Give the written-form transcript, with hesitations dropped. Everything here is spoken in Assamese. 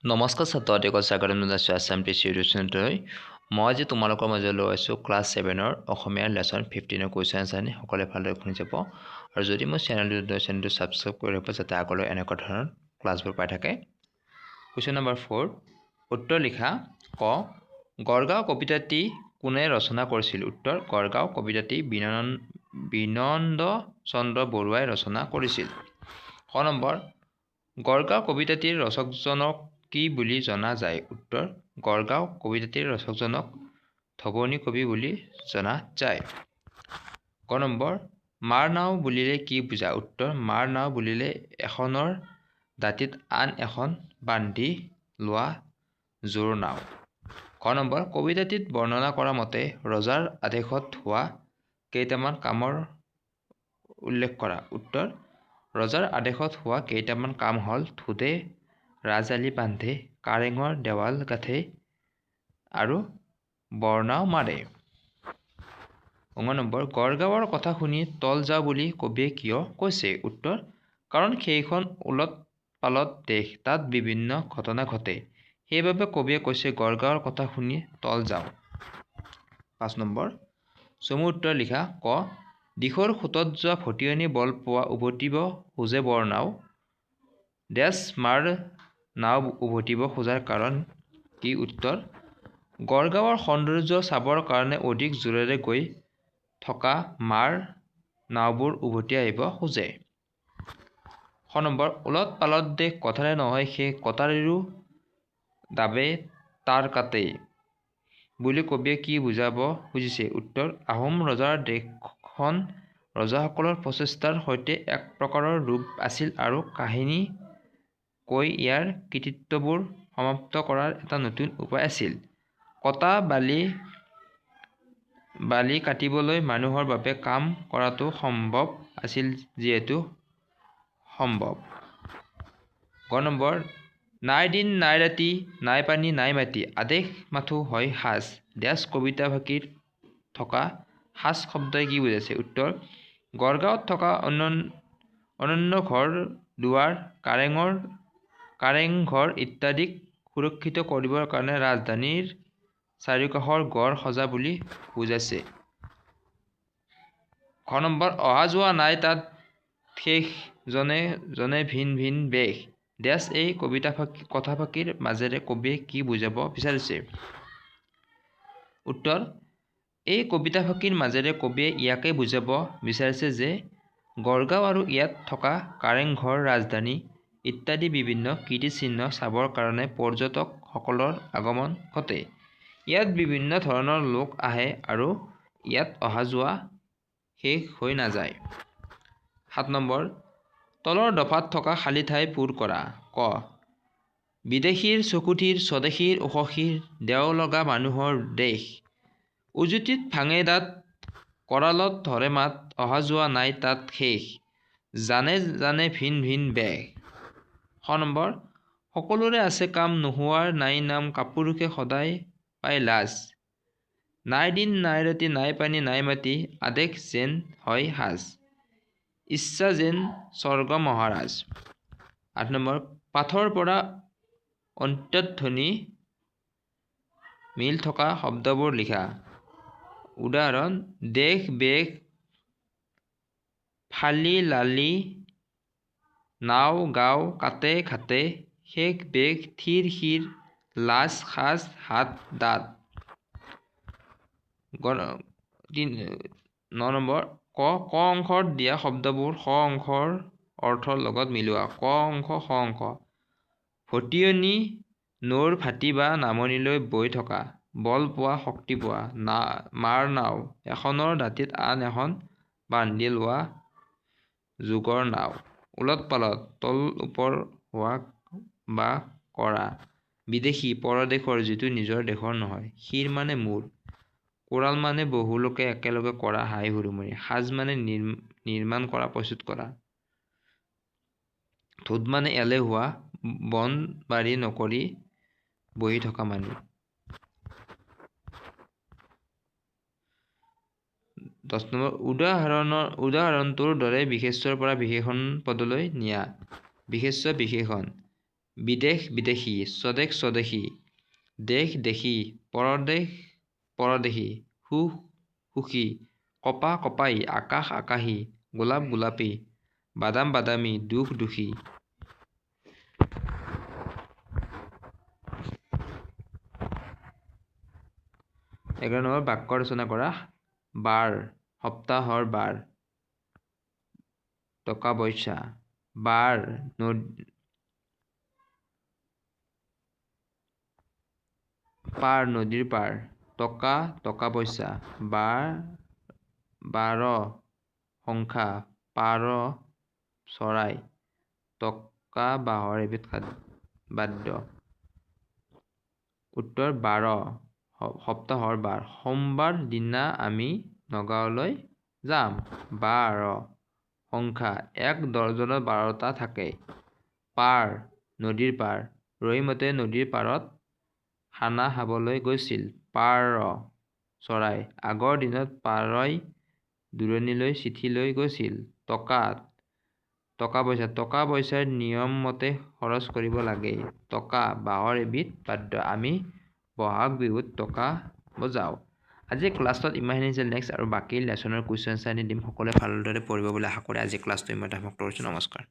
নমস্কাৰ ছাত্ৰসকলক স্বাগতম জনাইছোঁ আছাম টিচি ইউটিউব চেনেললৈ। মই আজি তোমালোকৰ মাজলৈ লৈ আছোঁ ক্লাছ 7ৰ অসমীয়াৰ লেচন 15ৰ কুৱেশ্যন আনচাৰ সকলোৱে ভালদৰে শুনি যাব। আৰু যদি মই চেনেলটো ছাবস্ক্ৰাইব কৰি ৰাখিব যাতে আগলৈ এনেকুৱা ধৰণৰ ক্লাছবোৰ পাই থাকে। কুৱেশ্যন নম্বৰ 4 উত্তৰ লিখা। ক গড়গাঁও কবিতাটি কোনে ৰচনা কৰিছিল? উত্তৰ গড়গাঁও কবিতাটি বিনন্দ চন্দ্ৰ বৰুৱাই ৰচনা কৰিছিল। ক নম্বৰ গড়গাঁও কবিতাটিৰ ৰচকজনক কি বুলি জনা যায়? উত্তৰ গড়গাঁও কবিতাটিৰ ৰচকজনক ধৱনী কবি বুলি জনা যায়। ক নম্বৰ মাৰ নাও বুলিলে কি বুজা? উত্তৰ মাৰ নাও বুলিলে এখনৰ দাঁতিত আন এখন বান্ধি লোৱা জোৰ নাও। ক নম্বৰ কবিতাটিত বৰ্ণনা কৰা মতে ৰজাৰ আদেশত হোৱা কেইটামান কামৰ উল্লেখ কৰা। উত্তৰ ৰজাৰ আদেশত হোৱা কেইটামান কাম হ'ল ধোদে ৰাজআলি বান্ধে, কাৰেঙৰ দেৱাল গাঁঠে আৰু বৰনাও মাৰে। নম্বৰ গড়গাঁৱৰ কথা শুনি তল যাওঁ বুলি কবিয়ে কিয় কৈছে? উত্তৰ কাৰণ সেইখন ওলট পালট দেশ, তাত বিভিন্ন ঘটনা ঘটে, সেইবাবে কবিয়ে কৈছে গড়গাঁৱৰ কথা শুনি তল যাওঁ। 5 নম্বৰ চমু উত্তৰ লিখা। ক দিশৰ সোঁতত যোৱা ভটিয়নি বল পোৱা উভতিব খোজে বৰনাও, মাৰ নাও উভতিব খোজাৰ কাৰণ কি? উত্তৰ গড়গাঁৱৰ সৌন্দৰ্য চাবৰ কাৰণে অধিক জোৰেৰে গৈ থকা মাৰ নাওবোৰ উভতি আহিব খোজে। খ নম্বৰ ওলট পালট দেশ কথাৰে নহয় সেই কটাৰীৰো দাবে তাৰ কাটেই বুলি কবিয়ে কি বুজাব খুজিছে? উত্তৰ আহোম ৰজাৰ দেশখন ৰজাসকলৰ প্ৰচেষ্টাৰ সৈতে এক প্ৰকাৰৰ ৰূপ আছিল আৰু কাহিনী কৈ ইয়াৰ কৃতিত্ববোৰ সমাপ্ত কৰাৰ এটা নতুন উপায় আছিল। কটা বালি কাটিবলৈ মানুহৰ বাবে কাম কৰাটো সম্ভৱ আছিল যিহেতু সম্ভৱ। গ নম্বৰ নাই দিন নাই ৰাতি নাই পানী নাই মাটি আদেশ মাথো হয় সাজ, কবিতাফাঁকিত থকা সাজ শব্দই কি বুজাইছে? উত্তৰ গড়গাঁৱত থকা অনন্য ঘৰ দুৱাৰ কাৰেংঘৰ ইত্যাদিক সুৰক্ষিত কৰিবৰ কাৰণে ৰাজধানীৰ চাৰিওকাষৰ গড় সজা বুলি বুজাইছে। খ নম্বৰ অহা যোৱা নাই তাত শেষ, জনে জনে ভিন ভিন বেশ, এই কথাফাঁকিৰ মাজেৰে কবিয়ে কি বুজাব বিচাৰিছে? উত্তৰ এই কবিতাফাঁকিৰ মাজেৰে কবিয়ে ইয়াকে বুজাব বিচাৰিছে যে গড়গাঁও আৰু ইয়াত থকা কাৰেংঘৰ ৰাজধানী ইত্যাদি বিভিন্ন কীৰ্তিচিহ্ন চাবৰ কাৰণে পৰ্যটকসকলৰ আগমন ঘটে। ইয়াত বিভিন্ন ধৰণৰ লোক আহে আৰু ইয়াত অহা যোৱা শেষ হৈ নাযায়। 7 নম্বৰ তলৰ দফাত থকা খালী ঠাই পূৰ কৰা। ক বিদেশীৰ চকুথিৰ স্বদেশীৰ উশসীৰ দেও লগা মানুহৰ দেশ, উজুতিত ভাঙে দাঁত কৰালত ধৰে মাত, অহা যোৱা নাই তাত শেষ, জানে জানে ভিন ভিন বেশ। খ নম্বৰ সকলোৰে আছে কাম নোহোৱাৰ নাই নাম, কাপুৰুষে সদায় পায় লাজ, নাই দিন নাই ৰাতি নাই পানী নাই মাটি আদেশ যেন হয় সাজ, ইচ্ছা যেন স্বৰ্গ মহাৰাজ। 8 নম্বৰ পাঠৰ পৰা অন্তৰ্ধ্বনি মিল থকা শব্দবোৰ লিখা। উদাহৰণ দেশ বেশ ফালি লালি নাও গাঁও কাটে ঘাটে, শেষ বেশ থিৰ শিৰ লাজ সাজ হাত দাঁত। 9 নম্বৰ ক অংশত দিয়া শব্দবোৰ খ অংশৰ অৰ্থৰ লগত মিলোৱা। ক অংশ খ অংশ ভটিয়নি নৈৰ ভাটি বা নামনিলৈ বৈ থকা, বল পোৱা শক্তি পোৱা, মাৰ নাও এখনৰ দাঁতিত আন এখন বান্ধি লোৱা যোগৰ নাও, ওলট পালট তল ওপৰ হোৱা বা কৰা, বিদেশী পৰদেশৰ যিটো নিজৰ দেশৰ নহয়, শিৰ মানে মূৰ, কোৰাল মানে বহুলোকে একেলগে কৰা হাই হুৰুমুৰি, সাজ মানে নিৰ্মাণ কৰা প্ৰস্তুত কৰা, ধোদ মানে এলেহুৱা বন বাৰী নকৰি বহি থকা মানুহ। 10 নম্বৰ উদাহৰণটোৰ দৰে বিশেষ্যৰ পৰা বিশেষণ পদলৈ নিয়া। বিশেষ্য বিশেষণ বিদেশ বিদেশী স্বদেশ স্বদেশী দেশ দেশী পৰদেশ পৰদেশী সুখ সুখী কপা কপাই আকাশ আকাশী গোলাপ গোলাপী বাদাম বাদামী দুখ দুখী 11 নম্বৰ বাক্য ৰচনা কৰা বাৰ সপ্তাহৰ বাৰ টকা পইচা বাৰ পাৰ নদীৰ পাৰ টকা টকা পইচা বাৰ 12 সংখ্যা পাৰ চৰাই টকা বাহৰ এবিধ বাদ্য উত্তৰ 12 সপ্তাহৰ বাৰ সোমবাৰ দিনা আমি নগাঁৱলৈ যাম 12 সংখ্যা 1 ডজনত 12টা থাকে পাৰ নদীৰ পাৰ ৰহিমতে নদীৰ পাৰত খানা খাবলৈ গৈছিল পাৰ চৰাই আগৰ দিনত পাৰই দূৰণিলৈ চিঠি লৈ গৈছিল টকা পইচাৰ নিয়ম মতে খৰচ কৰিব লাগে টকা বাহৰ এবিধ বাদ্য আমি বহাগ বিহুত টকা বজাওঁ আজি ক্লাছত ইমানখিনি আছিল নেক্সট আৰু বাকী লেচনৰ কুৱেশ্যন আনসাৰ দিম সকলোৱে ভালদৰে পঢ়িব বুলি আশা কৰি আজি ক্লাছটো ইমানতে সমাপ্ত কৰিছোঁ নমস্কাৰ